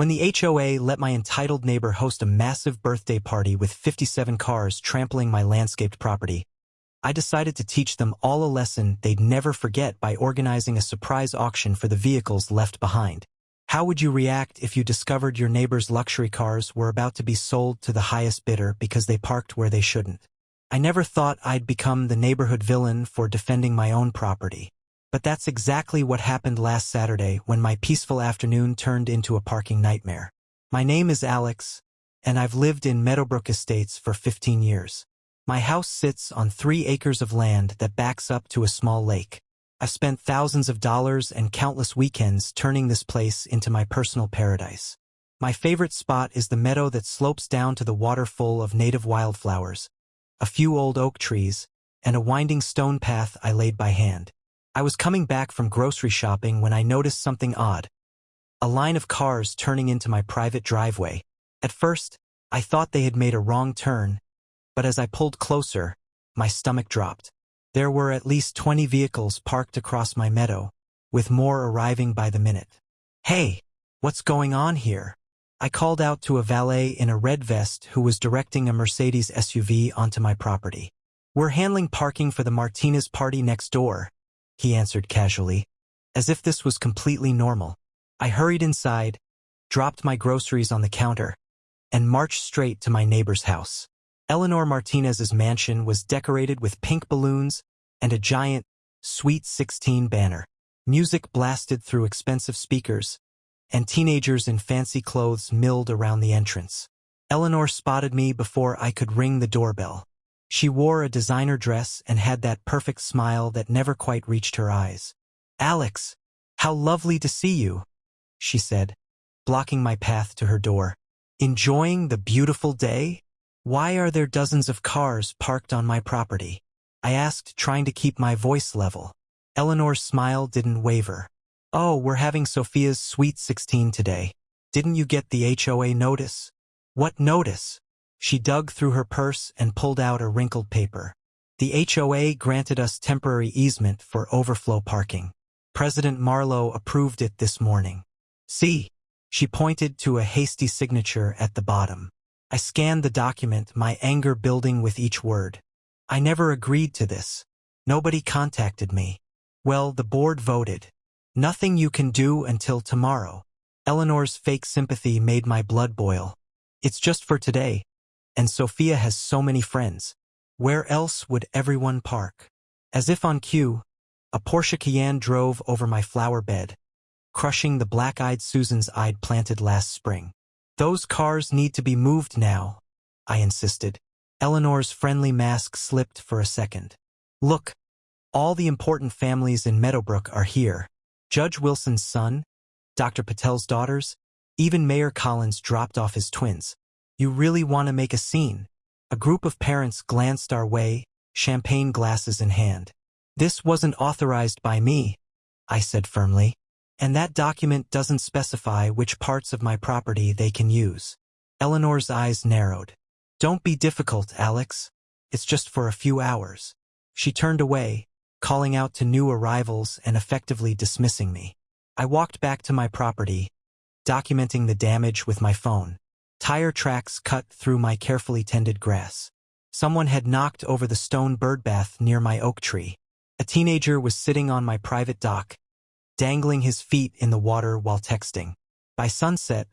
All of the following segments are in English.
When the HOA let my entitled neighbor host a massive birthday party with 57 cars trampling my landscaped property, I decided to teach them all a lesson they'd never forget by organizing a surprise auction for the vehicles left behind. How would you react if you discovered your neighbor's luxury cars were about to be sold to the highest bidder because they parked where they shouldn't? I never thought I'd become the neighborhood villain for defending my own property. But that's exactly what happened last Saturday when my peaceful afternoon turned into a parking nightmare. My name is Alex, and I've lived in Meadowbrook Estates for 15 years. My house sits on 3 acres of land that backs up to a small lake. I've spent thousands of dollars and countless weekends turning this place into my personal paradise. My favorite spot is the meadow that slopes down to the water full of native wildflowers, a few old oak trees, and a winding stone path I laid by hand. I was coming back from grocery shopping when I noticed something odd. A line of cars turning into my private driveway. At first, I thought they had made a wrong turn, but as I pulled closer, my stomach dropped. There were at least 20 vehicles parked across my meadow, with more arriving by the minute. "Hey, what's going on here?" I called out to a valet in a red vest who was directing a Mercedes SUV onto my property. "We're handling parking for the Martinez party next door," he answered casually, as if this was completely normal. I hurried inside, dropped my groceries on the counter, and marched straight to my neighbor's house. Eleanor Martinez's mansion was decorated with pink balloons and a giant Sweet 16 banner. Music blasted through expensive speakers, and teenagers in fancy clothes milled around the entrance. Eleanor spotted me before I could ring the doorbell. She wore a designer dress and had that perfect smile that never quite reached her eyes. "Alex, how lovely to see you," she said, blocking my path to her door. "Enjoying the beautiful day? Why are there dozens of cars parked on my property?" I asked, trying to keep my voice level. Eleanor's smile didn't waver. "Oh, we're having Sophia's Sweet 16 today. Didn't you get the HOA notice?" "What notice?" She dug through her purse and pulled out a wrinkled paper. "The HOA granted us temporary easement for overflow parking. President Marlowe approved it this morning. See?" She pointed to a hasty signature at the bottom. I scanned the document, my anger building with each word. I never agreed to this. Nobody contacted me. Well, the board voted. Nothing you can do until tomorrow. Eleanor's fake sympathy made my blood boil. It's just for today. And Sophia has so many friends. Where else would everyone park? As if on cue, a Porsche Cayenne drove over my flower bed, crushing the black-eyed Susans I'd planted last spring. "Those cars need to be moved now," I insisted. Eleanor's friendly mask slipped for a second. "Look, all the important families in Meadowbrook are here. Judge Wilson's son, Dr. Patel's daughters, even Mayor Collins dropped off his twins. You really want to make a scene?" A group of parents glanced our way, champagne glasses in hand. "This wasn't authorized by me," I said firmly. "And that document doesn't specify which parts of my property they can use." Eleanor's eyes narrowed. "Don't be difficult, Alex. It's just for a few hours." She turned away, calling out to new arrivals and effectively dismissing me. I walked back to my property, documenting the damage with my phone. Tire tracks cut through my carefully tended grass. Someone had knocked over the stone birdbath near my oak tree. A teenager was sitting on my private dock, dangling his feet in the water while texting. By sunset,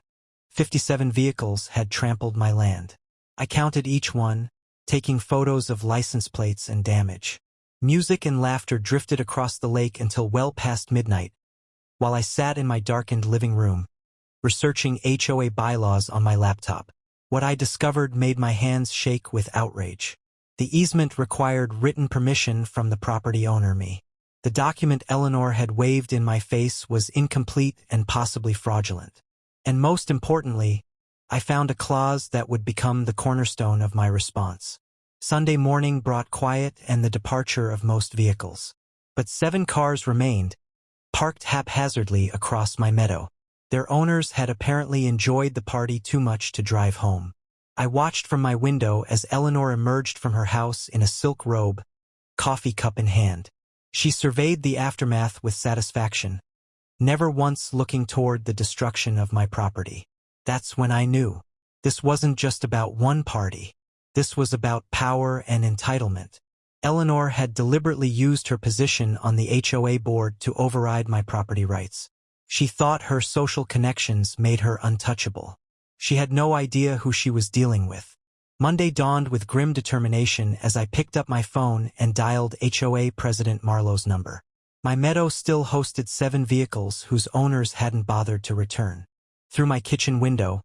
57 vehicles had trampled my land. I counted each one, taking photos of license plates and damage. Music and laughter drifted across the lake until well past midnight, while I sat in my darkened living room, researching HOA bylaws on my laptop. What I discovered made my hands shake with outrage. The easement required written permission from the property owner, me. The document Eleanor had waved in my face was incomplete and possibly fraudulent. And most importantly, I found a clause that would become the cornerstone of my response. Sunday morning brought quiet and the departure of most vehicles. But 7 cars remained, parked haphazardly across my meadow. Their owners had apparently enjoyed the party too much to drive home. I watched from my window as Eleanor emerged from her house in a silk robe, coffee cup in hand. She surveyed the aftermath with satisfaction, never once looking toward the destruction of my property. That's when I knew. This wasn't just about one party. This was about power and entitlement. Eleanor had deliberately used her position on the HOA board to override my property rights. She thought her social connections made her untouchable. She had no idea who she was dealing with. Monday dawned with grim determination as I picked up my phone and dialed HOA President Marlowe's number. My meadow still hosted 7 vehicles whose owners hadn't bothered to return. Through my kitchen window,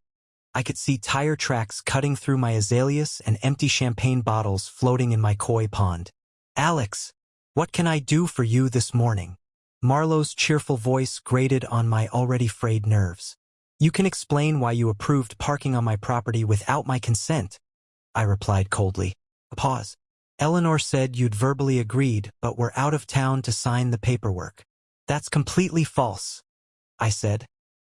I could see tire tracks cutting through my azaleas and empty champagne bottles floating in my koi pond. "Alex, what can I do for you this morning?" Marlowe's cheerful voice grated on my already frayed nerves. "You can explain why you approved parking on my property without my consent," I replied coldly. A pause. "Eleanor said you'd verbally agreed, but were out of town to sign the paperwork." "That's completely false," I said,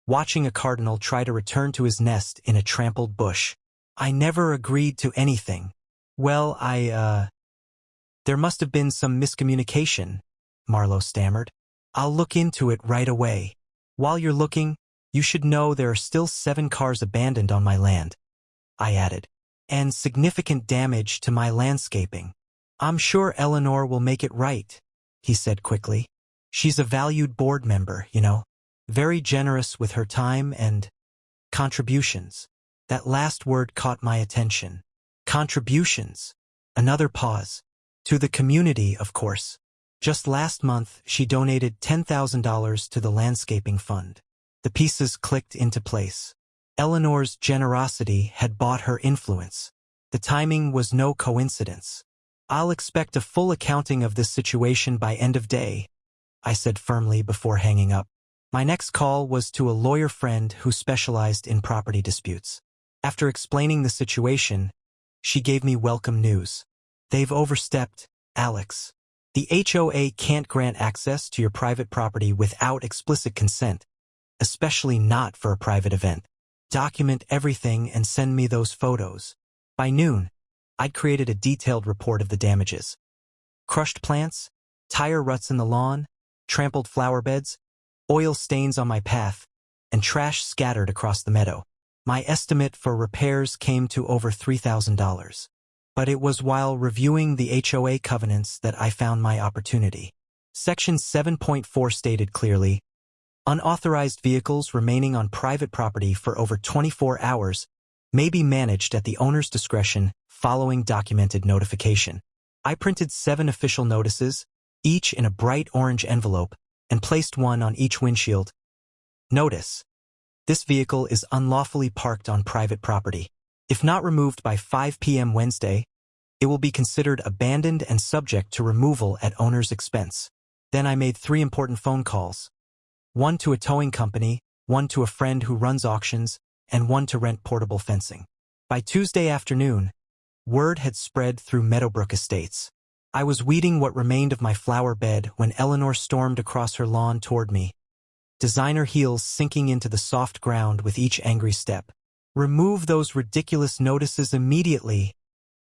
watching a cardinal try to return to his nest in a trampled bush. "I never agreed to anything." "Well, there must have been some miscommunication," Marlowe stammered. "I'll look into it right away. While you're looking, you should know there are still 7 cars abandoned on my land," I added, "and significant damage to my landscaping." "I'm sure Eleanor will make it right," he said quickly. "She's a valued board member, you know. Very generous with her time and contributions." That last word caught my attention. Contributions. Another pause. To the community, of course. Just last month, she donated $10,000 to the landscaping fund. The pieces clicked into place. Eleanor's generosity had bought her influence. The timing was no coincidence. "I'll expect a full accounting of this situation by end of day," I said firmly before hanging up. My next call was to a lawyer friend who specialized in property disputes. After explaining the situation, she gave me welcome news. "They've overstepped, Alex. The HOA can't grant access to your private property without explicit consent, especially not for a private event. Document everything and send me those photos." By noon, I'd created a detailed report of the damages. Crushed plants, tire ruts in the lawn, trampled flower beds, oil stains on my path, and trash scattered across the meadow. My estimate for repairs came to over $3,000. But it was while reviewing the HOA covenants that I found my opportunity. Section 7.4 stated clearly, "Unauthorized vehicles remaining on private property for over 24 hours may be managed at the owner's discretion following documented notification." I printed 7 official notices, each in a bright orange envelope, and placed one on each windshield. Notice: this vehicle is unlawfully parked on private property. If not removed by 5 p.m. Wednesday, it will be considered abandoned and subject to removal at owner's expense. Then I made 3 important phone calls. One to a towing company, one to a friend who runs auctions, and one to rent portable fencing. By Tuesday afternoon, word had spread through Meadowbrook Estates. I was weeding what remained of my flower bed when Eleanor stormed across her lawn toward me, designer heels sinking into the soft ground with each angry step. "Remove those ridiculous notices immediately,"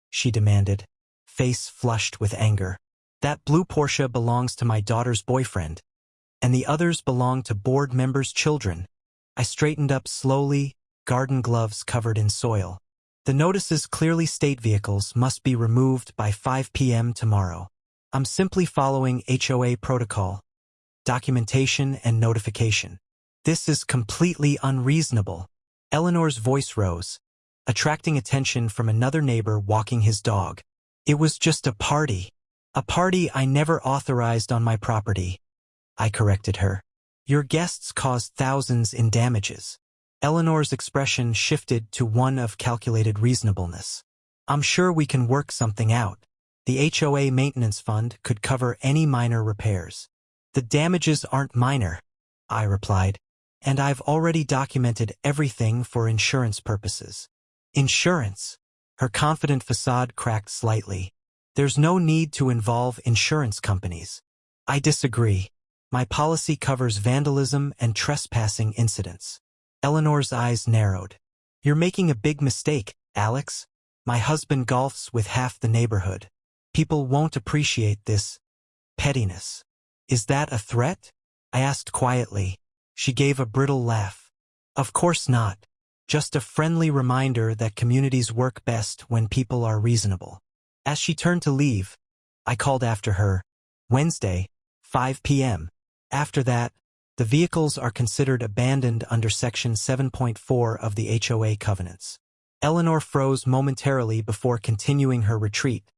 she demanded, face flushed with anger. "That blue Porsche belongs to my daughter's boyfriend, and the others belong to board members' children." I straightened up slowly, garden gloves covered in soil. "The notices clearly state vehicles must be removed by 5 p.m. tomorrow. I'm simply following HOA protocol, documentation and notification. This is completely unreasonable." Eleanor's voice rose, attracting attention from another neighbor walking his dog. "It was just a party. A party I never authorized on my property," I corrected her. "Your guests caused thousands in damages." Eleanor's expression shifted to one of calculated reasonableness. "I'm sure we can work something out. The HOA maintenance fund could cover any minor repairs." "The damages aren't minor," I replied, "and I've already documented everything for insurance purposes." "Insurance?" Her confident facade cracked slightly. "There's no need to involve insurance companies." "I disagree. My policy covers vandalism and trespassing incidents." Eleanor's eyes narrowed. "You're making a big mistake, Alex. My husband golfs with half the neighborhood. People won't appreciate this pettiness." "Is that a threat?" I asked quietly. She gave a brittle laugh. "Of course not. Just a friendly reminder that communities work best when people are reasonable. As she turned to leave, I called after her, Wednesday, 5 p.m. After that, the vehicles are considered abandoned under Section 7.4 of the HOA covenants. Eleanor froze momentarily before continuing her retreat,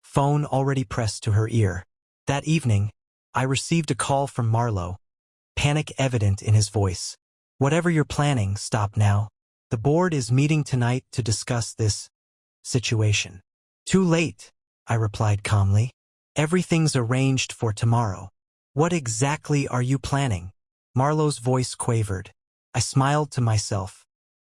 phone already pressed to her ear. That evening, I received a call from Marlowe, panic evident in his voice. Whatever you're planning, stop now. The board is meeting tonight to discuss this situation. Too late, I replied calmly. Everything's arranged for tomorrow. What exactly are you planning? Marlowe's voice quavered. I smiled to myself.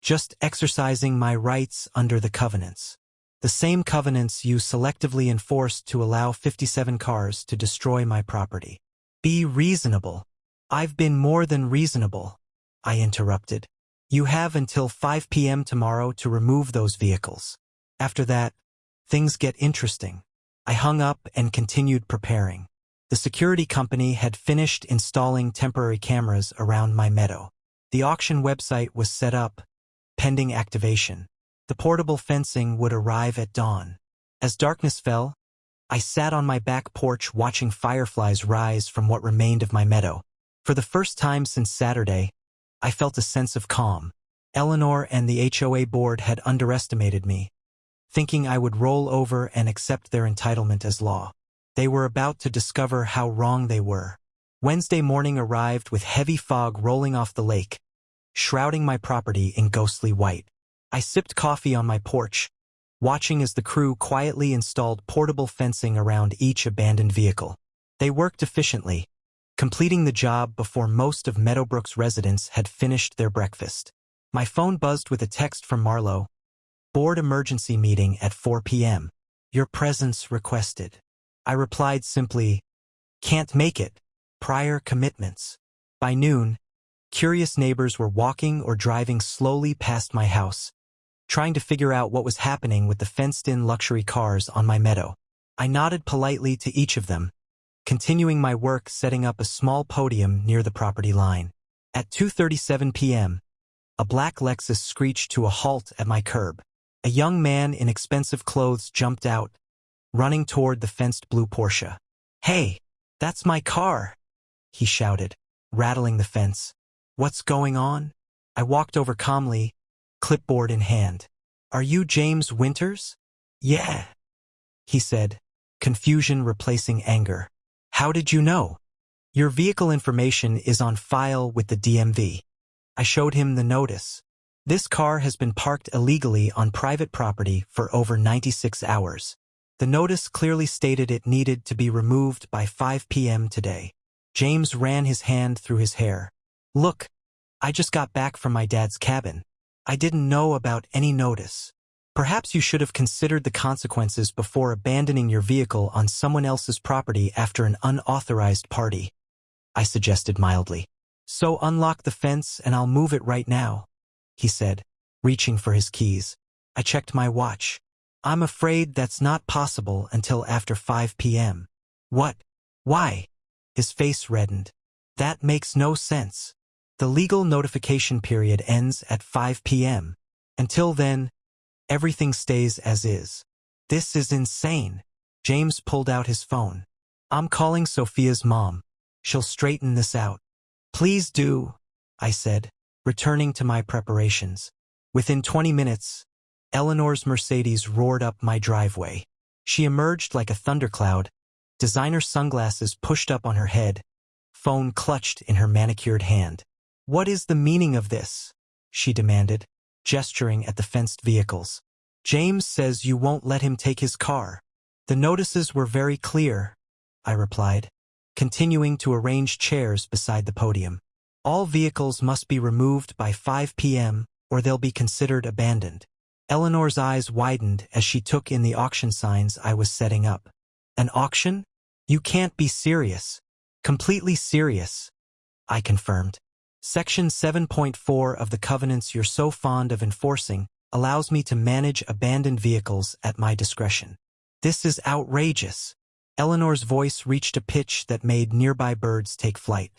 Just exercising my rights under the covenants. The same covenants you selectively enforced to allow 57 cars to destroy my property. Be reasonable. I've been more than reasonable, I interrupted. You have until 5 p.m. tomorrow to remove those vehicles. After that, things get interesting. I hung up and continued preparing. The security company had finished installing temporary cameras around my meadow. The auction website was set up, pending activation. The portable fencing would arrive at dawn. As darkness fell, I sat on my back porch watching fireflies rise from what remained of my meadow. For the first time since Saturday, I felt a sense of calm. Eleanor and the HOA board had underestimated me, thinking I would roll over and accept their entitlement as law. They were about to discover how wrong they were. Wednesday morning arrived with heavy fog rolling off the lake, shrouding my property in ghostly white. I sipped coffee on my porch, watching as the crew quietly installed portable fencing around each abandoned vehicle. They worked efficiently, completing the job before most of Meadowbrook's residents had finished their breakfast. My phone buzzed with a text from Marlowe. Board emergency meeting at 4 p.m. Your presence requested. I replied simply, can't make it. Prior commitments. By noon, curious neighbors were walking or driving slowly past my house, trying to figure out what was happening with the fenced-in luxury cars on my meadow. I nodded politely to each of them, continuing my work setting up a small podium near the property line. At 2:37 p.m., a black Lexus screeched to a halt at my curb. A young man in expensive clothes jumped out, running toward the fenced blue Porsche. Hey, that's my car, he shouted, rattling the fence. What's going on? I walked over calmly, clipboard in hand. Are you James Winters? Yeah, he said, confusion replacing anger. How did you know? Your vehicle information is on file with the DMV. I showed him the notice. This car has been parked illegally on private property for over 96 hours. The notice clearly stated it needed to be removed by 5 p.m. today. James ran his hand through his hair. Look, I just got back from my dad's cabin. I didn't know about any notice. Perhaps you should have considered the consequences before abandoning your vehicle on someone else's property after an unauthorized party, I suggested mildly. So unlock the fence and I'll move it right now, he said, reaching for his keys. I checked my watch. I'm afraid that's not possible until after 5 p.m. What? Why? His face reddened. That makes no sense. The legal notification period ends at 5 p.m. Until then, everything stays as is. This is insane. James pulled out his phone. I'm calling Sophia's mom. She'll straighten this out. Please do, I said, returning to my preparations. Within 20 minutes, Eleanor's Mercedes roared up my driveway. She emerged like a thundercloud, designer sunglasses pushed up on her head, phone clutched in her manicured hand. What is the meaning of this? She demanded, gesturing at the fenced vehicles. James says you won't let him take his car. The notices were very clear, I replied, continuing to arrange chairs beside the podium. All vehicles must be removed by 5 p.m. or they'll be considered abandoned. Eleanor's eyes widened as she took in the auction signs I was setting up. An auction? You can't be serious. Completely serious, I confirmed. Section 7.4 of the covenants you're so fond of enforcing allows me to manage abandoned vehicles at my discretion. This is outrageous. Eleanor's voice reached a pitch that made nearby birds take flight.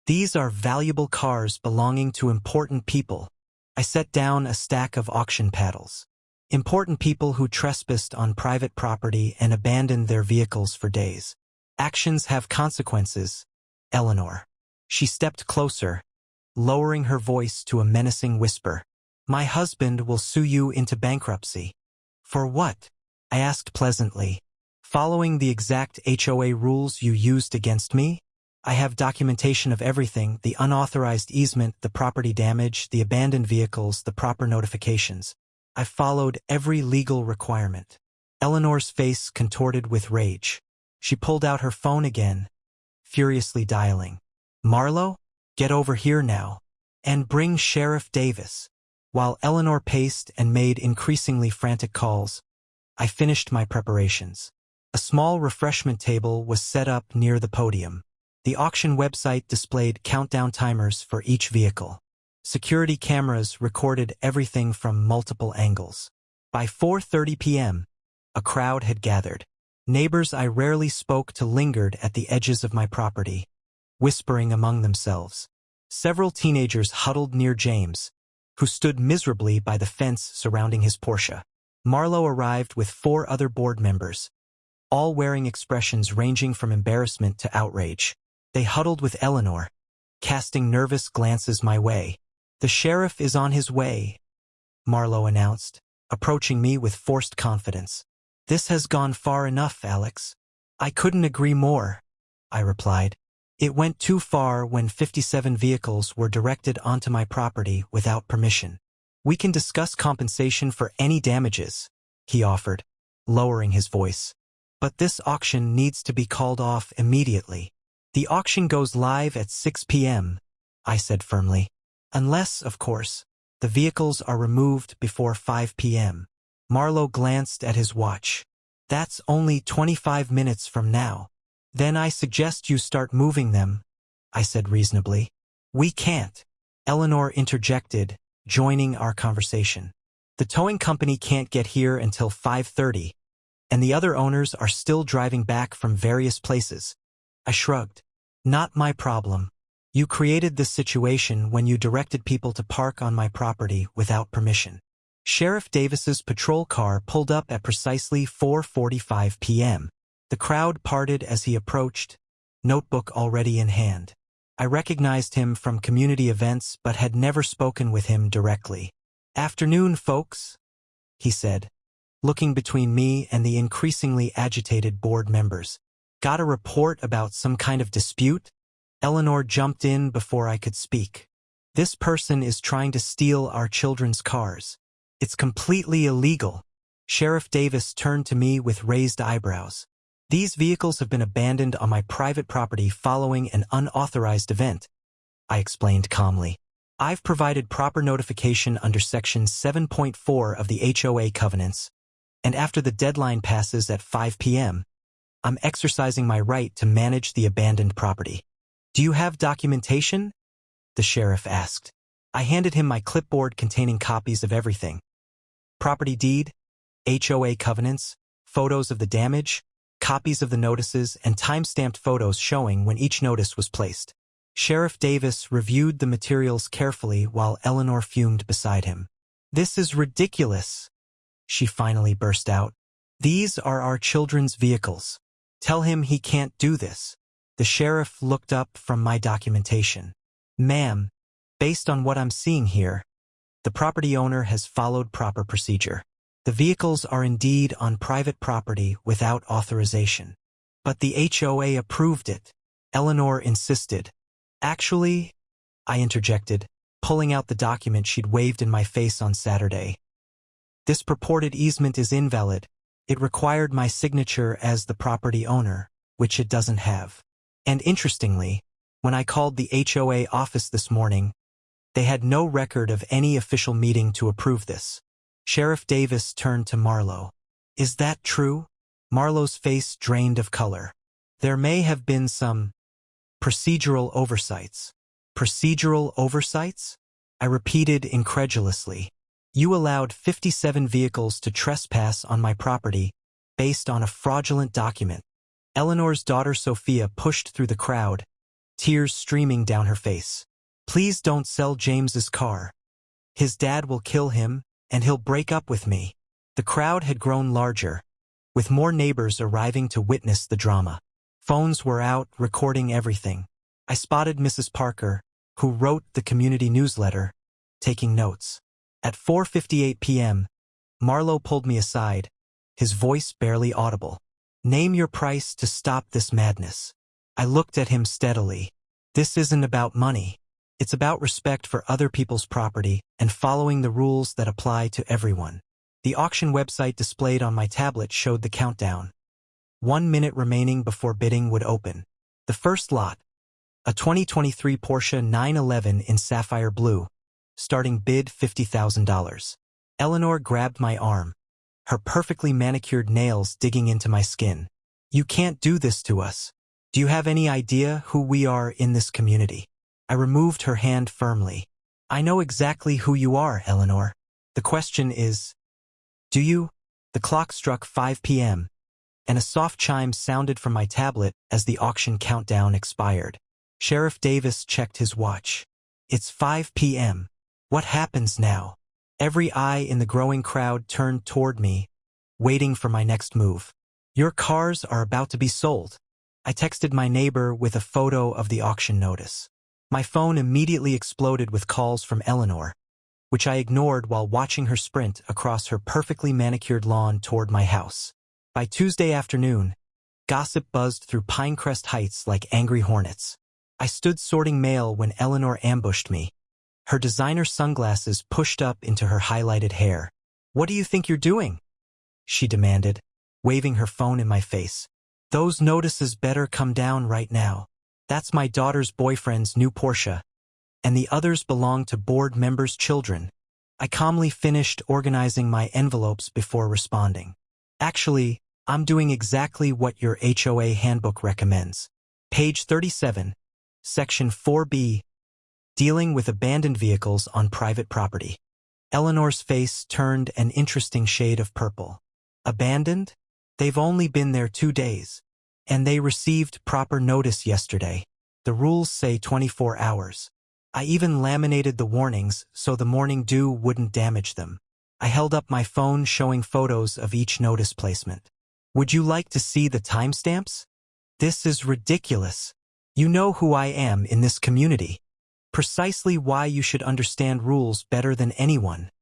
These are valuable cars belonging to important people, I set down a stack of auction paddles. Important people who trespassed on private property and abandoned their vehicles for days. Actions have consequences, Eleanor. She stepped closer, lowering her voice to a menacing whisper. My husband will sue you into bankruptcy. For what? I asked pleasantly. Following the exact HOA rules you used against me? I have documentation of everything, the unauthorized easement, the property damage, the abandoned vehicles, the proper notifications. I followed every legal requirement. Eleanor's face contorted with rage. She pulled out her phone again, furiously dialing. Marlo? Get over here now. And bring Sheriff Davis. While Eleanor paced and made increasingly frantic calls, I finished my preparations. A small refreshment table was set up near the podium. The auction website displayed countdown timers for each vehicle. Security cameras recorded everything from multiple angles. By 4:30 p.m., a crowd had gathered. Neighbors I rarely spoke to lingered at the edges of my property, whispering among themselves. Several teenagers huddled near James, who stood miserably by the fence surrounding his Porsche. Marlo arrived with 4 other board members, all wearing expressions ranging from embarrassment to outrage. They huddled with Eleanor, casting nervous glances my way. The sheriff is on his way, Marlo announced, approaching me with forced confidence. This has gone far enough, Alex. I couldn't agree more, I replied. It went too far when 57 vehicles were directed onto my property without permission. We can discuss compensation for any damages, he offered, lowering his voice. But this auction needs to be called off immediately. The auction goes live at 6 p.m., I said firmly. Unless, of course, the vehicles are removed before 5 p.m. Marlo glanced at his watch. That's only 25 minutes from now. Then I suggest you start moving them, I said reasonably. We can't, Eleanor interjected, joining our conversation. The towing company can't get here until 5:30, and the other owners are still driving back from various places. I shrugged. Not my problem. You created this situation when you directed people to park on my property without permission. Sheriff Davis's patrol car pulled up at precisely 4:45 p.m. The crowd parted as he approached, notebook already in hand. I recognized him from community events but had never spoken with him directly. Afternoon, folks, he said, looking between me and the increasingly agitated board members. Got a report about some kind of dispute? Eleanor jumped in before I could speak. This person is trying to steal our children's cars. It's completely illegal. Sheriff Davis turned to me with raised eyebrows. These vehicles have been abandoned on my private property following an unauthorized event, I explained calmly. I've provided proper notification under Section 7.4 of the HOA covenants, and after the deadline passes at 5 p.m., I'm exercising my right to manage the abandoned property. Do you have documentation? The sheriff asked. I handed him my clipboard containing copies of everything. Property deed, HOA covenants, photos of the damage, copies of the notices, and time-stamped photos showing when each notice was placed. Sheriff Davis reviewed the materials carefully while Eleanor fumed beside him. This is ridiculous, she finally burst out. These are our children's vehicles. Tell him he can't do this. The sheriff looked up from my documentation. Ma'am, based on what I'm seeing here, the property owner has followed proper procedure. The vehicles are indeed on private property without authorization. But the HOA approved it, Eleanor insisted. Actually, I interjected, pulling out the document she'd waved in my face on Saturday. This purported easement is invalid. It required my signature as the property owner, which it doesn't have. And interestingly, when I called the HOA office this morning, they had no record of any official meeting to approve this. Sheriff Davis turned to Marlo. Is that true? Marlo's face drained of color. There may have been some procedural oversights. Procedural oversights? I repeated incredulously. You allowed 57 vehicles to trespass on my property based on a fraudulent document. Eleanor's daughter Sophia pushed through the crowd, tears streaming down her face. Please don't sell James's car. His dad will kill him, and he'll break up with me. The crowd had grown larger, with more neighbors arriving to witness the drama. Phones were out, recording everything. I spotted Mrs. Parker, who wrote the community newsletter, taking notes. At 4:58 p.m., Marlowe pulled me aside, his voice barely audible. "Name your price to stop this madness." I looked at him steadily. This isn't about money. It's about respect for other people's property and following the rules that apply to everyone. The auction website displayed on my tablet showed the countdown. 1 minute remaining before bidding would open. The first lot, a 2023 Porsche 911 in sapphire blue, starting bid $50,000. Eleanor grabbed my arm, her perfectly manicured nails digging into my skin. "You can't do this to us. Do you have any idea who we are in this community?" I removed her hand firmly. "I know exactly who you are, Eleanor. The question is, do you?" The clock struck 5 p.m., and a soft chime sounded from my tablet as the auction countdown expired. Sheriff Davis checked his watch. "It's 5 p.m. What happens now?" Every eye in the growing crowd turned toward me, waiting for my next move. "Your cars are about to be sold." I texted my neighbor with a photo of the auction notice. My phone immediately exploded with calls from Eleanor, which I ignored while watching her sprint across her perfectly manicured lawn toward my house. By Tuesday afternoon, gossip buzzed through Pinecrest Heights like angry hornets. I stood sorting mail when Eleanor ambushed me, her designer sunglasses pushed up into her highlighted hair. "What do you think you're doing?" she demanded, waving her phone in my face. "Those notices better come down right now. That's my daughter's boyfriend's new Porsche, and the others belong to board members' children." I calmly finished organizing my envelopes before responding. "Actually, I'm doing exactly what your HOA handbook recommends. Page 37, Section 4B, dealing with abandoned vehicles on private property." Eleanor's face turned an interesting shade of purple. "Abandoned? They've only been there 2 days. And they received proper notice yesterday. The rules say 24 hours. I even laminated the warnings so the morning dew wouldn't damage them." I held up my phone showing photos of each notice placement. "Would you like to see the timestamps? This is ridiculous. You know who I am in this community. Precisely why you should understand rules better than anyone,"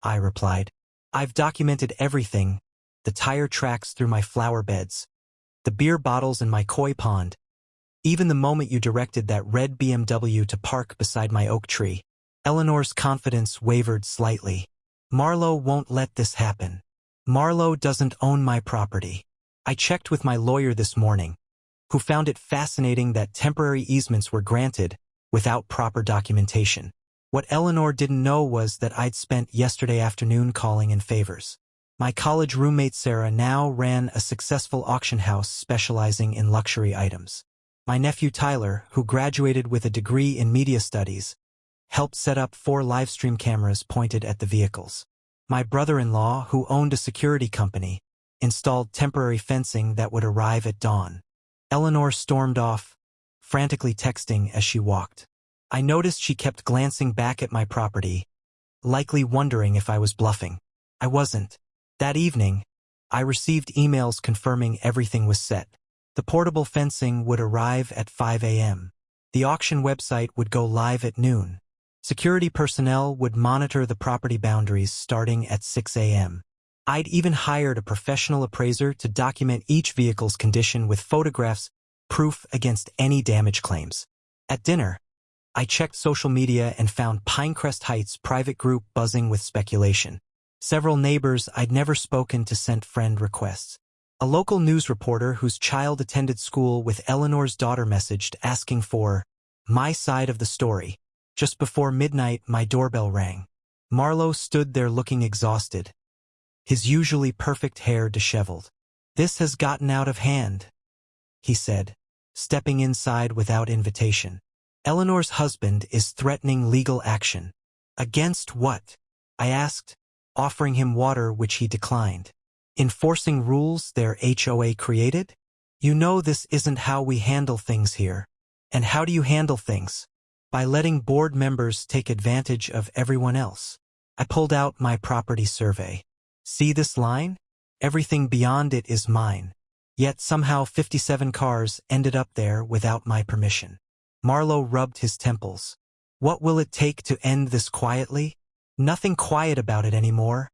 I replied. "I've documented everything, the tire tracks through my flower beds, the beer bottles in my koi pond, even the moment you directed that red BMW to park beside my oak tree." Eleanor's confidence wavered slightly. "Marlowe won't let this happen. Marlowe doesn't own my property. I checked with my lawyer this morning, who found it fascinating that temporary easements were granted without proper documentation. What Eleanor didn't know was that I'd spent yesterday afternoon calling in favors. My college roommate Sarah now ran a successful auction house specializing in luxury items. My nephew Tyler, who graduated with a degree in media studies, helped set up 4 livestream cameras pointed at the vehicles. My brother-in-law, who owned a security company, installed temporary fencing that would arrive at dawn. Eleanor stormed off, frantically texting as she walked. I noticed she kept glancing back at my property, likely wondering if I was bluffing. I wasn't. That evening, I received emails confirming everything was set. The portable fencing would arrive at 5 a.m. The auction website would go live at noon. Security personnel would monitor the property boundaries starting at 6 a.m. I'd even hired a professional appraiser to document each vehicle's condition with photographs, proof against any damage claims. At dinner, I checked social media and found Pinecrest Heights' private group buzzing with speculation. Several neighbors I'd never spoken to sent friend requests. A local news reporter whose child attended school with Eleanor's daughter messaged asking for my side of the story. Just before midnight, my doorbell rang. Marlowe stood there looking exhausted, his usually perfect hair disheveled. "This has gotten out of hand," he said, stepping inside without invitation. "Eleanor's husband is threatening legal action." "Against what?" I asked, offering him water which he declined. "Enforcing rules their HOA created? You know this isn't how we handle things here." "And how do you handle things?" "By letting board members take advantage of everyone else." I pulled out my property survey. See this line? Everything beyond it is mine. Yet somehow 57 cars ended up there without my permission. Marlowe rubbed his temples. What will it take to end this quietly? Nothing quiet about it anymore,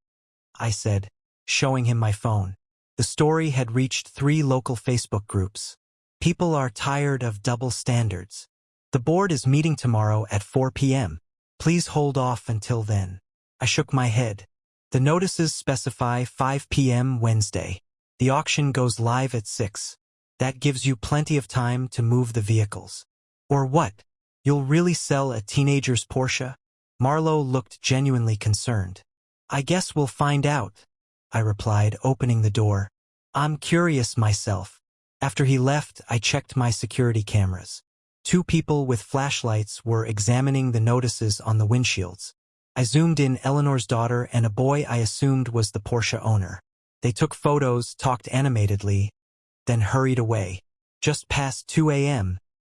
I said, showing him my phone. The story had reached 3 local Facebook groups. People are tired of double standards. The board is meeting tomorrow at 4 p.m. Please hold off until then. I shook my head. The notices specify 5 p.m. Wednesday. The auction goes live at 6. That gives you plenty of time to move the vehicles. Or what? You'll really sell a teenager's Porsche? Marlowe looked genuinely concerned. I guess we'll find out, I replied, opening the door. I'm curious myself. After he left, I checked my security cameras. 2 people with flashlights were examining the notices on the windshields. I zoomed in Eleanor's daughter and a boy I assumed was the Porsche owner. They took photos, talked animatedly, then hurried away. Just past 2 a.m.,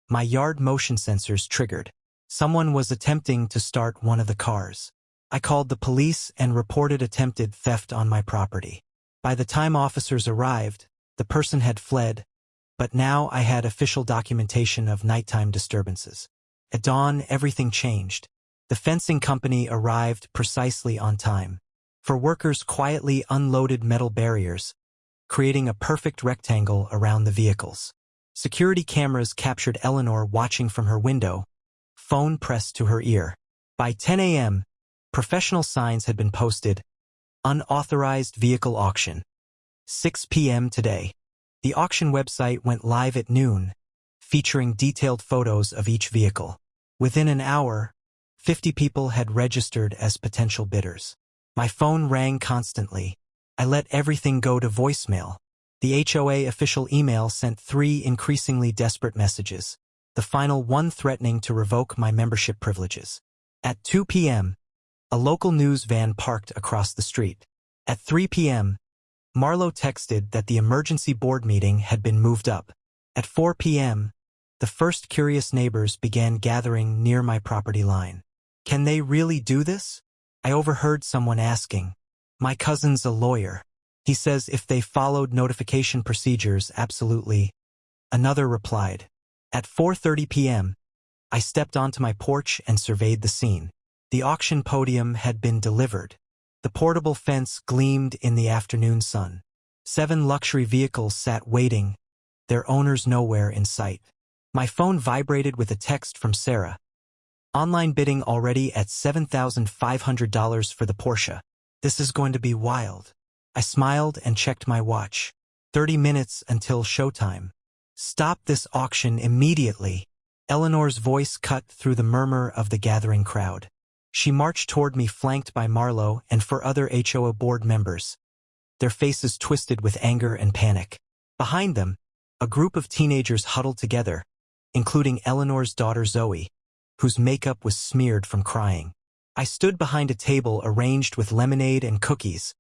my yard motion sensors triggered. Someone was attempting to start one of the cars. I called the police and reported attempted theft on my property. By the time officers arrived, the person had fled, but now I had official documentation of nighttime disturbances. At dawn, everything changed. The fencing company arrived precisely on time. For workers quietly unloaded metal barriers, creating a perfect rectangle around the vehicles. Security cameras captured Eleanor watching from her window, phone pressed to her ear. By 10 a.m., professional signs had been posted. Unauthorized vehicle auction. 6 p.m. today. The auction website went live at noon, featuring detailed photos of each vehicle. Within an hour, 50 people had registered as potential bidders. My phone rang constantly. I let everything go to voicemail. The HOA official email sent 3 increasingly desperate messages, the final one threatening to revoke my membership privileges. At 2 p.m., a local news van parked across the street. At 3 p.m., Marlowe texted that the emergency board meeting had been moved up. At 4 p.m., the first curious neighbors began gathering near my property line. Can they really do this? I overheard someone asking. My cousin's a lawyer. He says if they followed notification procedures, absolutely. Another replied. At 4:30 p.m., I stepped onto my porch and surveyed the scene. The auction podium had been delivered. The portable fence gleamed in the afternoon sun. 7 luxury vehicles sat waiting, their owners nowhere in sight. My phone vibrated with a text from Sarah. Online bidding already at $7,500 for the Porsche. This is going to be wild. I smiled and checked my watch. 30 minutes until showtime. Stop this auction immediately. Eleanor's voice cut through the murmur of the gathering crowd. She marched toward me, flanked by Marlowe and 4 other HOA board members, their faces twisted with anger and panic. Behind them, a group of teenagers huddled together, including Eleanor's daughter Zoe, whose makeup was smeared from crying. I stood behind a table arranged with lemonade and cookies,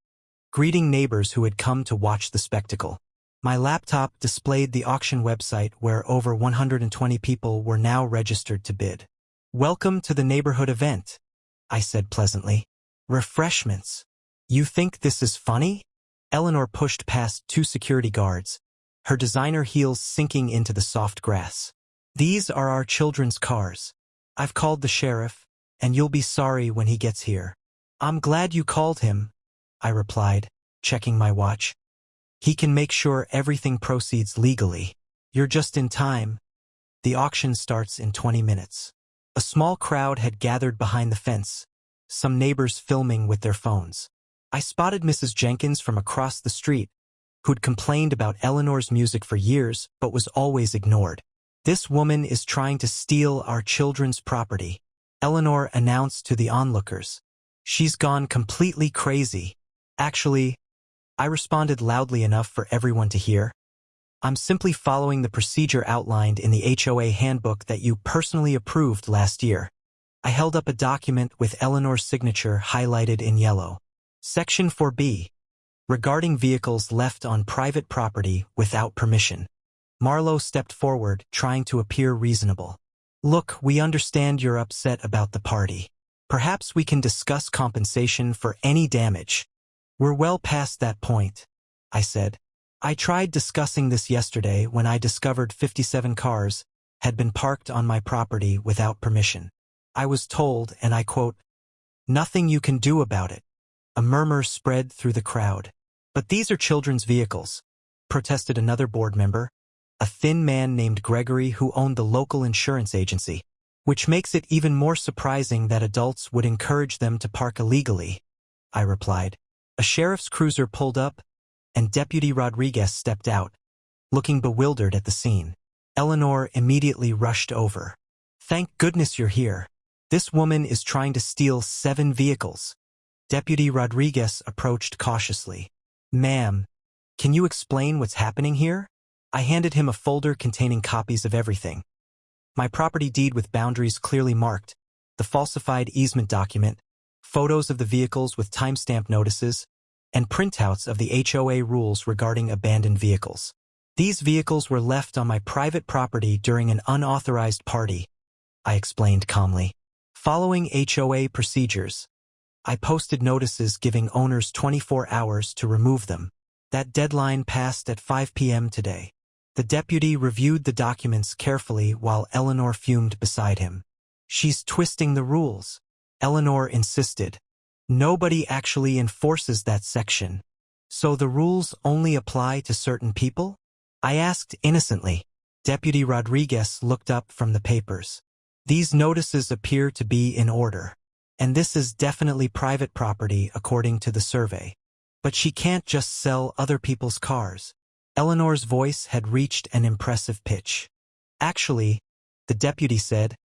greeting neighbors who had come to watch the spectacle. My laptop displayed the auction website where over 120 people were now registered to bid. Welcome to the neighborhood event, I said pleasantly. Refreshments. You think this is funny? Eleanor pushed past 2 security guards, her designer heels sinking into the soft grass. These are our children's cars. I've called the sheriff, and you'll be sorry when he gets here. I'm glad you called him, I replied, checking my watch. He can make sure everything proceeds legally. You're just in time. The auction starts in 20 minutes. A small crowd had gathered behind the fence, some neighbors filming with their phones. I spotted Mrs. Jenkins from across the street, who'd complained about Eleanor's music for years but was always ignored. This woman is trying to steal our children's property, Eleanor announced to the onlookers. She's gone completely crazy. Actually, I responded loudly enough for everyone to hear. I'm simply following the procedure outlined in the HOA handbook that you personally approved last year. I held up a document with Eleanor's signature highlighted in yellow. Section 4B. Regarding vehicles left on private property without permission. Marlowe stepped forward, trying to appear reasonable. Look, we understand you're upset about the party. Perhaps we can discuss compensation for any damage. We're well past that point, I said. I tried discussing this yesterday when I discovered 57 cars had been parked on my property without permission. I was told, and I quote, "Nothing you can do about it." A murmur spread through the crowd. "But these are children's vehicles," protested another board member, a thin man named Gregory who owned the local insurance agency, which makes it even more surprising that adults would encourage them to park illegally, I replied. A sheriff's cruiser pulled up, and Deputy Rodriguez stepped out, looking bewildered at the scene. Eleanor immediately rushed over. "Thank goodness you're here. This woman is trying to steal 7 vehicles. Deputy Rodriguez approached cautiously. "Ma'am, can you explain what's happening here?" I handed him a folder containing copies of everything. My property deed with boundaries clearly marked, the falsified easement document, photos of the vehicles with timestamp notices, and printouts of the HOA rules regarding abandoned vehicles. These vehicles were left on my private property during an unauthorized party, I explained calmly. Following HOA procedures, I posted notices giving owners 24 hours to remove them. That deadline passed at 5 p.m. today. The deputy reviewed the documents carefully while Eleanor fumed beside him. "She's twisting the rules," Eleanor insisted. "Nobody actually enforces that section. So the rules only apply to certain people?" I asked innocently. Deputy Rodriguez looked up from the papers. "These notices appear to be in order, and this is definitely private property according to the survey. But she can't just sell other people's cars." Eleanor's voice had reached an impressive pitch. "Actually," the deputy said,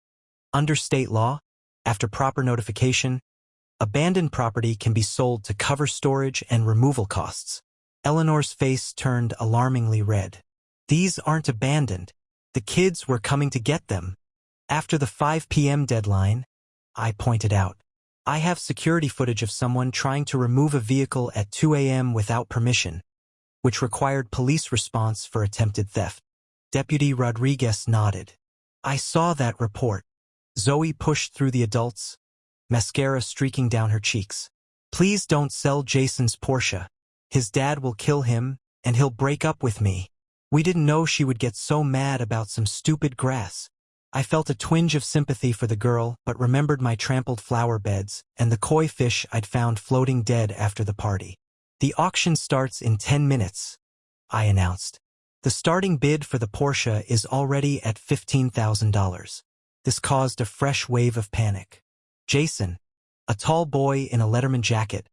"under state law, after proper notification, abandoned property can be sold to cover storage and removal costs." Eleanor's face turned alarmingly red. "These aren't abandoned. The kids were coming to get them. After the 5 p.m. deadline," I pointed out, "I have security footage of someone trying to remove a vehicle at 2 a.m. without permission, which required police response for attempted theft." Deputy Rodriguez nodded. "I saw that report." Zoe pushed through the adults, mascara streaking down her cheeks. "Please don't sell Jason's Porsche. His dad will kill him, and he'll break up with me. We didn't know she would get so mad about some stupid grass." I felt a twinge of sympathy for the girl, but remembered my trampled flower beds and the koi fish I'd found floating dead after the party. "The auction starts in 10 minutes, I announced. The starting bid for the Porsche is already at $15,000. This caused a fresh wave of panic. Jason, a tall boy in a Letterman jacket,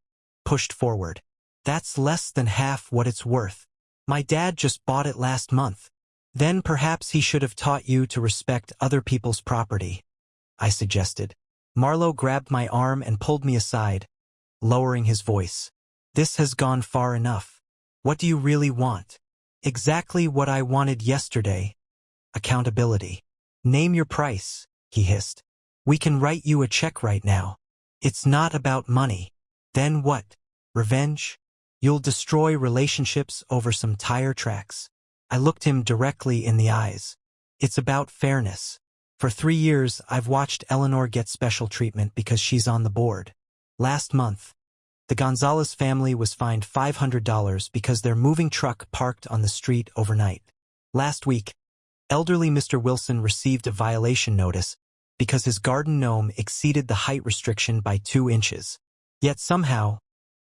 pushed forward. "That's less than half what it's worth. My dad just bought it last month." "Then perhaps he should have taught you to respect other people's property," I suggested. Marlowe grabbed my arm and pulled me aside, lowering his voice. "This has gone far enough. What do you really want?" "Exactly what I wanted yesterday. Accountability." "Name your price," he hissed. "We can write you a check right now." "It's not about money." "Then what? Revenge? You'll destroy relationships over some tire tracks." I looked him directly in the eyes. "It's about fairness. For 3 years, I've watched Eleanor get special treatment because she's on the board. Last month, the Gonzalez family was fined $500 because their moving truck parked on the street overnight. Last week, elderly Mr. Wilson received a violation notice because his garden gnome exceeded the height restriction by 2 inches. Yet somehow,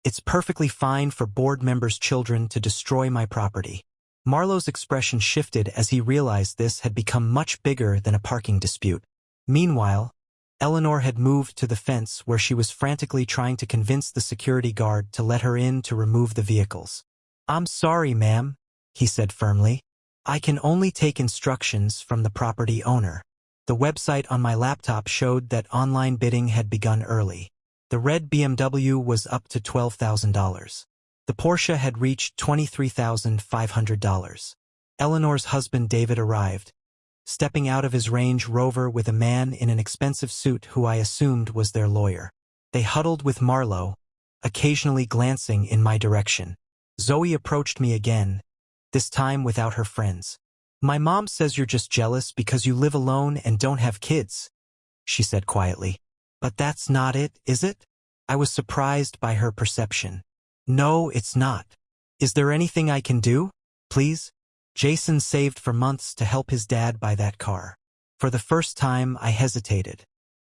it's perfectly fine for board members' children to destroy my property." Marlowe's expression shifted as he realized this had become much bigger than a parking dispute. Meanwhile, Eleanor had moved to the fence where she was frantically trying to convince the security guard to let her in to remove the vehicles. "I'm sorry, ma'am," he said firmly. "I can only take instructions from the property owner." The website on my laptop showed that online bidding had begun early. The red BMW was up to $12,000. The Porsche had reached $23,500. Eleanor's husband David arrived, stepping out of his Range Rover with a man in an expensive suit who I assumed was their lawyer. They huddled with Marlowe, occasionally glancing in my direction. Zoe approached me again, this time without her friends. "My mom says you're just jealous because you live alone and don't have kids," she said quietly. But that's not it, is it? I was surprised by her perception. No, it's not. Is there anything I can do? Please? Jason saved for months to help his dad buy that car. For the first time, I hesitated.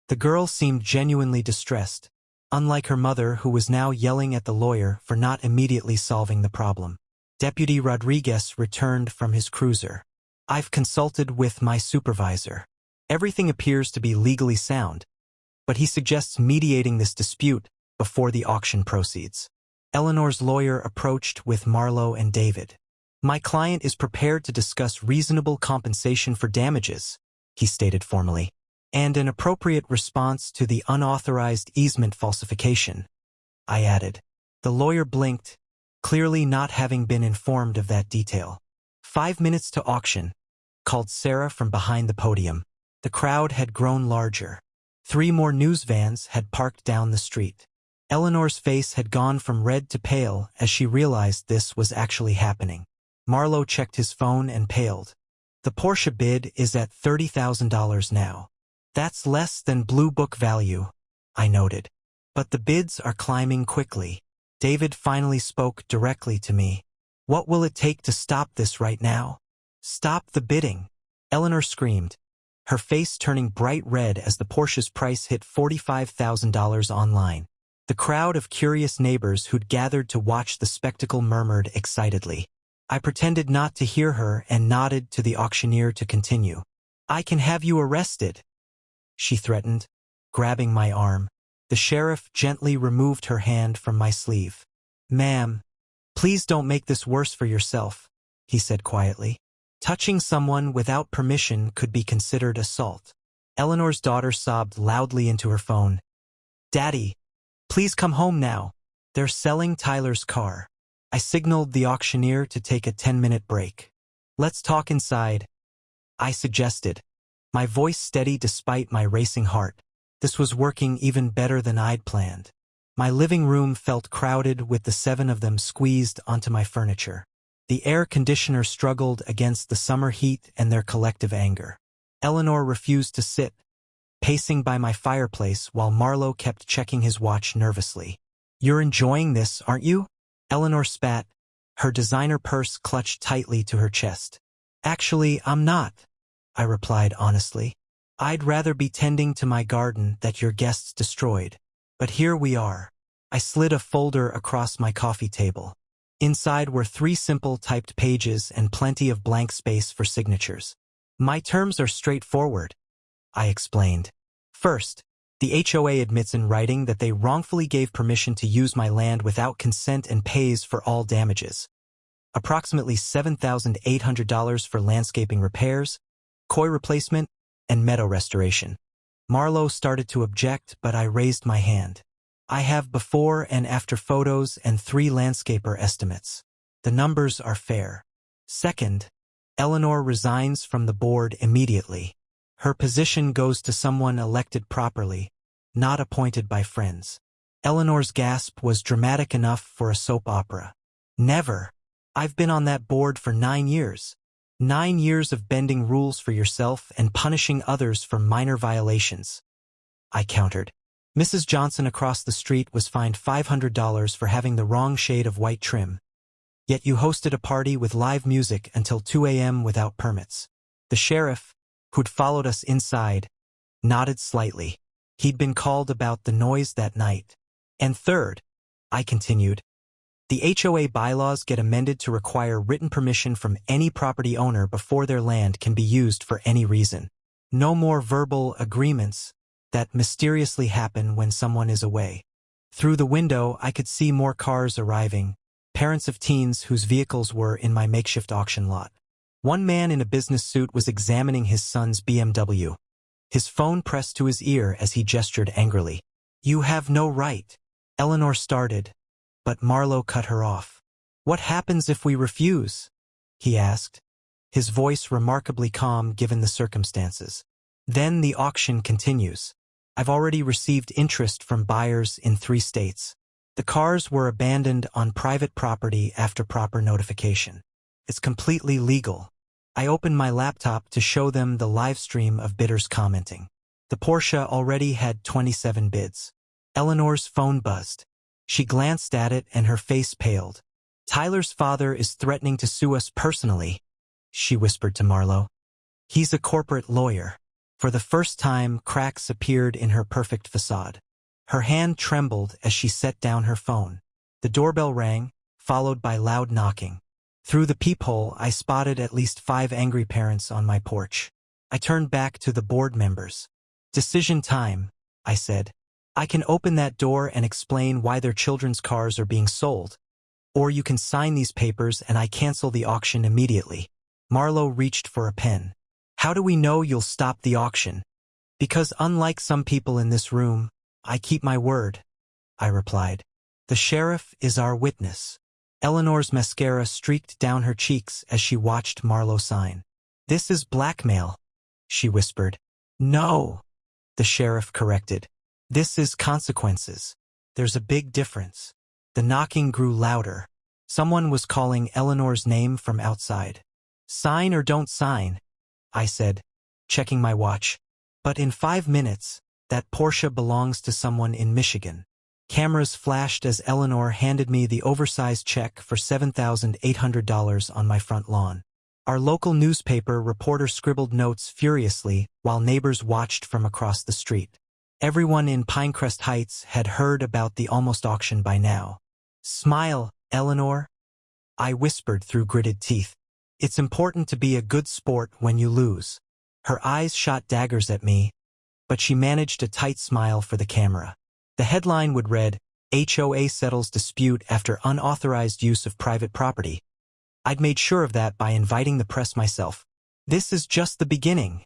The girl seemed genuinely distressed, unlike her mother who was now yelling at the lawyer for not immediately solving the problem. Deputy Rodriguez returned from his cruiser. I've consulted with my supervisor. Everything appears to be legally sound, but he suggests mediating this dispute before the auction proceeds. Eleanor's lawyer approached with Marlo and David. My client is prepared to discuss reasonable compensation for damages, he stated formally, and an appropriate response to the unauthorized easement falsification, I added. The lawyer blinked, clearly not having been informed of that detail. 5 minutes to auction, called Sarah from behind the podium. The crowd had grown larger. 3 more news vans had parked down the street. Eleanor's face had gone from red to pale as she realized this was actually happening. Marlo checked his phone and paled. The Porsche bid is at $30,000 now. That's less than Blue Book value, I noted. But the bids are climbing quickly. David finally spoke directly to me. What will it take to stop this right now? Stop the bidding, Eleanor screamed, her face turning bright red as the Porsche's price hit $45,000 online. The crowd of curious neighbors who'd gathered to watch the spectacle murmured excitedly. I pretended not to hear her and nodded to the auctioneer to continue. I can have you arrested, she threatened, grabbing my arm. The sheriff gently removed her hand from my sleeve. Ma'am, please don't make this worse for yourself, he said quietly. Touching someone without permission could be considered assault. Eleanor's daughter sobbed loudly into her phone. Daddy, please come home now. They're selling Tyler's car. I signaled the auctioneer to take a 10-minute break. Let's talk inside, I suggested, my voice steady despite my racing heart. This was working even better than I'd planned. My living room felt crowded with the 7 of them squeezed onto my furniture. The air conditioner struggled against the summer heat and their collective anger. Eleanor refused to sit, pacing by my fireplace while Marlo kept checking his watch nervously. You're enjoying this, aren't you? Eleanor spat, her designer purse clutched tightly to her chest. Actually, I'm not, I replied honestly. I'd rather be tending to my garden that your guests destroyed. But here we are. I slid a folder across my coffee table. Inside were 3 simple typed pages and plenty of blank space for signatures. My terms are straightforward, I explained. First, the HOA admits in writing that they wrongfully gave permission to use my land without consent and pays for all damages. Approximately $7,800 for landscaping repairs, koi replacement, and meadow restoration. Marlo started to object, but I raised my hand. I have before and after photos and 3 landscaper estimates. The numbers are fair. Second, Eleanor resigns from the board immediately. Her position goes to someone elected properly, not appointed by friends. Eleanor's gasp was dramatic enough for a soap opera. Never. I've been on that board for 9 years. 9 years of bending rules for yourself and punishing others for minor violations, I countered. Mrs. Johnson across the street was fined $500 for having the wrong shade of white trim. Yet you hosted a party with live music until 2 a.m. without permits. The sheriff, who'd followed us inside, nodded slightly. He'd been called about the noise that night. And third, I continued, the HOA bylaws get amended to require written permission from any property owner before their land can be used for any reason. No more verbal agreements that mysteriously happen when someone is away. Through the window, I could see more cars arriving, parents of teens whose vehicles were in my makeshift auction lot. One man in a business suit was examining his son's BMW. His phone pressed to his ear as he gestured angrily. You have no right, Eleanor started, but Marlo cut her off. What happens if we refuse? He asked, his voice remarkably calm given the circumstances. Then the auction continues. I've already received interest from buyers in 3 states. The cars were abandoned on private property after proper notification. It's completely legal. I opened my laptop to show them the live stream of bidders commenting. The Porsche already had 27 bids. Eleanor's phone buzzed. She glanced at it and her face paled. "Tyler's father is threatening to sue us personally," she whispered to Marlo. "He's a corporate lawyer." For the first time, cracks appeared in her perfect facade. Her hand trembled as she set down her phone. The doorbell rang, followed by loud knocking. Through the peephole, I spotted at least 5 angry parents on my porch. I turned back to the board members. "Decision time," I said. "I can open that door and explain why their children's cars are being sold. Or you can sign these papers and I cancel the auction immediately." Marlo reached for a pen. "How do we know you'll stop the auction?" "Because unlike some people in this room, I keep my word," I replied. "The sheriff is our witness." Eleanor's mascara streaked down her cheeks as she watched Marlo sign. "This is blackmail," she whispered. "No," the sheriff corrected. "This is consequences. There's a big difference." The knocking grew louder. Someone was calling Eleanor's name from outside. "Sign or don't sign," I said, checking my watch. "But in 5 minutes, that Porsche belongs to someone in Michigan." Cameras flashed as Eleanor handed me the oversized check for $7,800 on my front lawn. Our local newspaper reporter scribbled notes furiously while neighbors watched from across the street. Everyone in Pinecrest Heights had heard about the almost auction by now. "Smile, Eleanor," I whispered through gritted teeth. "It's important to be a good sport when you lose." Her eyes shot daggers at me, but she managed a tight smile for the camera. The headline would read, "HOA settles dispute after unauthorized use of private property." I'd made sure of that by inviting the press myself. "This is just the beginning,"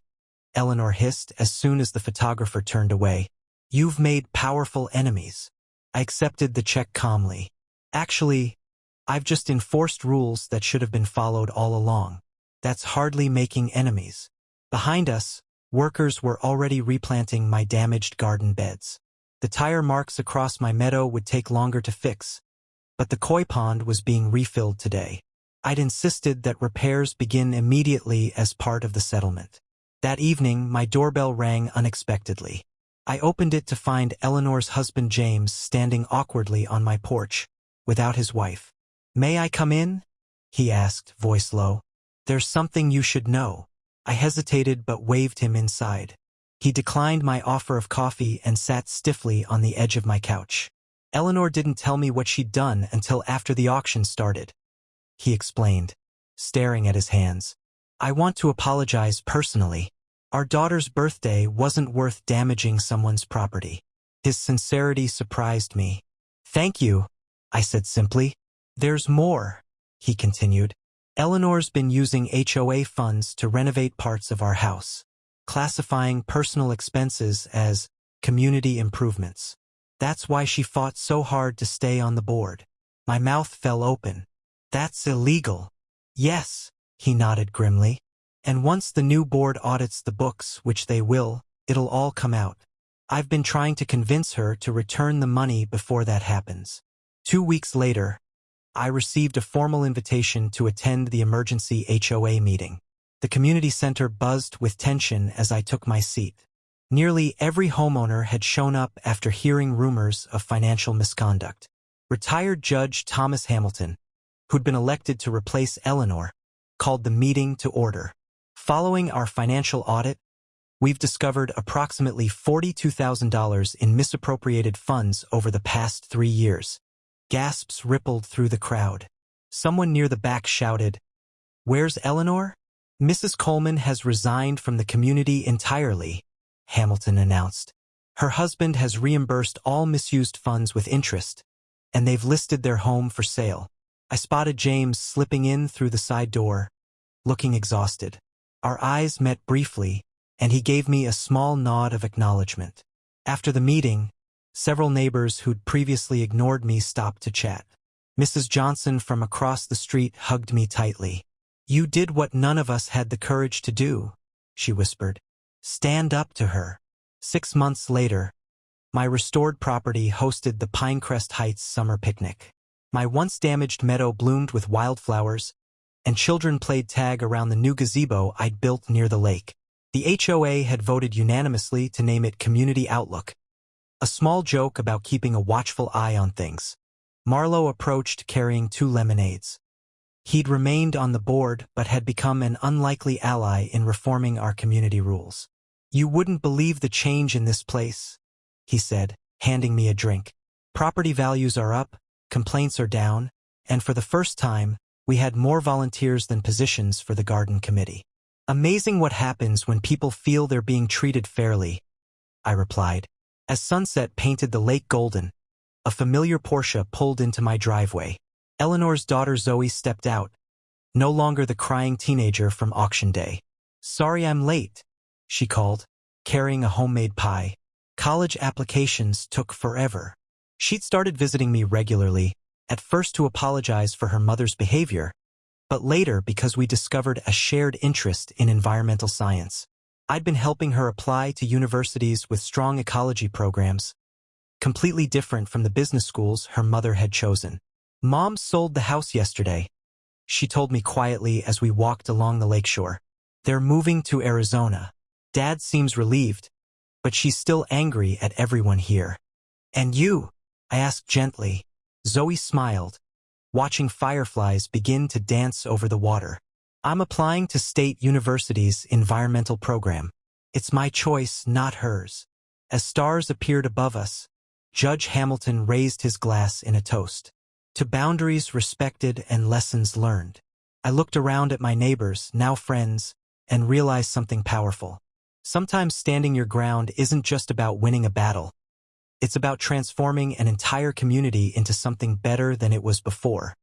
Eleanor hissed as soon as the photographer turned away. "You've made powerful enemies." I accepted the check calmly. "Actually, I've just enforced rules that should have been followed all along. That's hardly making enemies." Behind us, workers were already replanting my damaged garden beds. The tire marks across my meadow would take longer to fix, but the koi pond was being refilled today. I'd insisted that repairs begin immediately as part of the settlement. That evening, my doorbell rang unexpectedly. I opened it to find Eleanor's husband James standing awkwardly on my porch, without his wife. "May I come in?" he asked, voice low. "There's something you should know." I hesitated but waved him inside. He declined my offer of coffee and sat stiffly on the edge of my couch. "Eleanor didn't tell me what she'd done until after the auction started," he explained, staring at his hands. "I want to apologize personally. Our daughter's birthday wasn't worth damaging someone's property." His sincerity surprised me. "Thank you," I said simply. "There's more," he continued. "Eleanor's been using HOA funds to renovate parts of our house, classifying personal expenses as community improvements. That's why she fought so hard to stay on the board." My mouth fell open. "That's illegal." "Yes," he nodded grimly. "And once the new board audits the books, which they will, it'll all come out. I've been trying to convince her to return the money before that happens." 2 weeks later, I received a formal invitation to attend the emergency HOA meeting. The community center buzzed with tension as I took my seat. Nearly every homeowner had shown up after hearing rumors of financial misconduct. Retired Judge Thomas Hamilton, who'd been elected to replace Eleanor, called the meeting to order. "Following our financial audit, we've discovered approximately $42,000 in misappropriated funds over the past 3 years. Gasps rippled through the crowd. Someone near the back shouted, "Where's Eleanor?" "Mrs. Coleman has resigned from the community entirely," Hamilton announced. "Her husband has reimbursed all misused funds with interest, and they've listed their home for sale." I spotted James slipping in through the side door, looking exhausted. Our eyes met briefly, and he gave me a small nod of acknowledgement. After the meeting, several neighbors who'd previously ignored me stopped to chat. Mrs. Johnson from across the street hugged me tightly. "You did what none of us had the courage to do," she whispered. "Stand up to her." 6 months later, my restored property hosted the Pinecrest Heights summer picnic. My once damaged meadow bloomed with wildflowers, and children played tag around the new gazebo I'd built near the lake. The HOA had voted unanimously to name it Community Outlook, a small joke about keeping a watchful eye on things. Marlowe approached carrying 2 lemonades. He'd remained on the board but had become an unlikely ally in reforming our community rules. "You wouldn't believe the change in this place," he said, handing me a drink. "Property values are up, complaints are down, and for the first time, we had more volunteers than positions for the garden committee. Amazing what happens when people feel they're being treated fairly," I replied. As sunset painted the lake golden, a familiar Porsche pulled into my driveway. Eleanor's daughter Zoe stepped out, no longer the crying teenager from auction day. "Sorry I'm late," she called, carrying a homemade pie. College applications took forever. She'd started visiting me regularly, at first to apologize for her mother's behavior, but later because we discovered a shared interest in environmental science. I'd been helping her apply to universities with strong ecology programs, completely different from the business schools her mother had chosen. "Mom sold the house yesterday," she told me quietly as we walked along the lakeshore. "They're moving to Arizona." Dad seems relieved, but she's still angry at everyone here. "And you?" I asked gently. Zoe smiled, watching fireflies begin to dance over the water. "I'm applying to State University's environmental program. It's my choice, not hers." As stars appeared above us, Judge Hamilton raised his glass in a toast. "To boundaries respected and lessons learned." I looked around at my neighbors, now friends, and realized something powerful. Sometimes standing your ground isn't just about winning a battle. It's about transforming an entire community into something better than it was before.